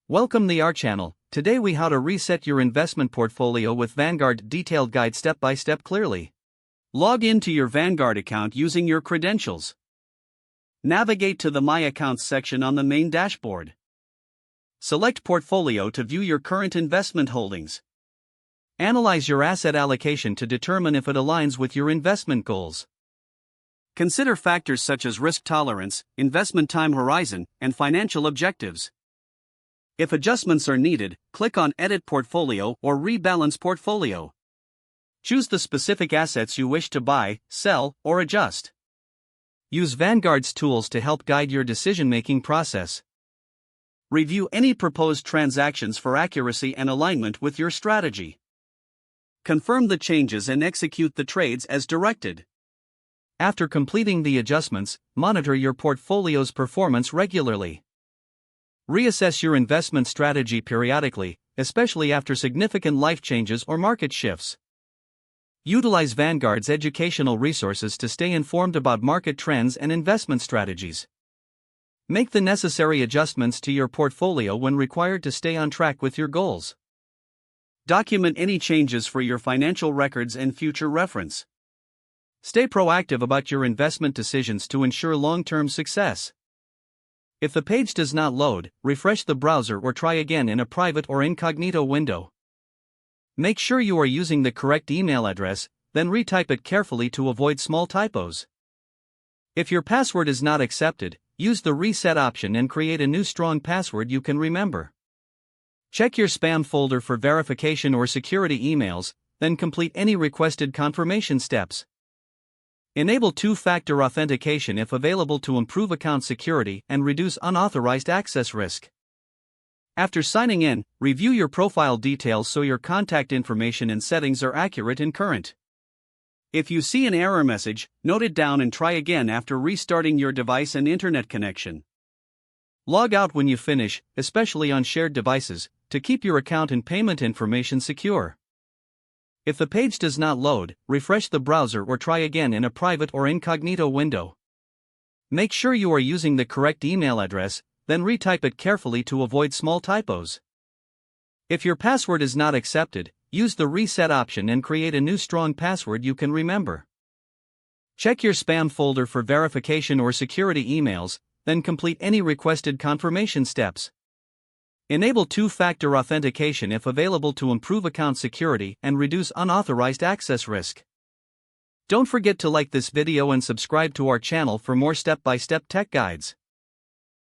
Welcome to our channel. Today we how to reset your investment portfolio with Vanguard detailed guide step by step clearly. Log into your Vanguard account using your credentials. Navigate to the My Accounts section on the main dashboard. Select Portfolio to view your current investment holdings. Analyze your asset allocation to determine if it aligns with your investment goals. Consider factors such as risk tolerance, investment time horizon, and financial objectives. If adjustments are needed, click on Edit Portfolio or Rebalance Portfolio. Choose the specific assets you wish to buy, sell, or adjust. Use Vanguard's tools to help guide your decision-making process. Review any proposed transactions for accuracy and alignment with your strategy. Confirm the changes and execute the trades as directed. After completing the adjustments, monitor your portfolio's performance regularly. Reassess your investment strategy periodically, especially after significant life changes or market shifts. Utilize Vanguard's educational resources to stay informed about market trends and investment strategies. Make the necessary adjustments to your portfolio when required to stay on track with your goals. Document any changes for your financial records and future reference. Stay proactive about your investment decisions to ensure long-term success. If the page does not load, refresh the browser or try again in a private or incognito window. Make sure you are using the correct email address, then retype it carefully to avoid small typos. If your password is not accepted, use the reset option and create a new strong password you can remember. Check your spam folder for verification or security emails, then complete any requested confirmation steps. Enable two-factor authentication if available to improve account security and reduce unauthorized access risk. After signing in, review your profile details so your contact information and settings are accurate and current. If you see an error message, note it down and try again after restarting your device and internet connection. Log out when you finish, especially on shared devices, to keep your account and payment information secure. If the page does not load, refresh the browser or try again in a private or incognito window. Make sure you are using the correct email address, then retype it carefully to avoid small typos. If your password is not accepted, use the reset option and create a new strong password you can remember. Check your spam folder for verification or security emails, then complete any requested confirmation steps. Enable two-factor authentication if available to improve account security and reduce unauthorized access risk. Don't forget to like this video and subscribe to our channel for more step-by-step tech guides.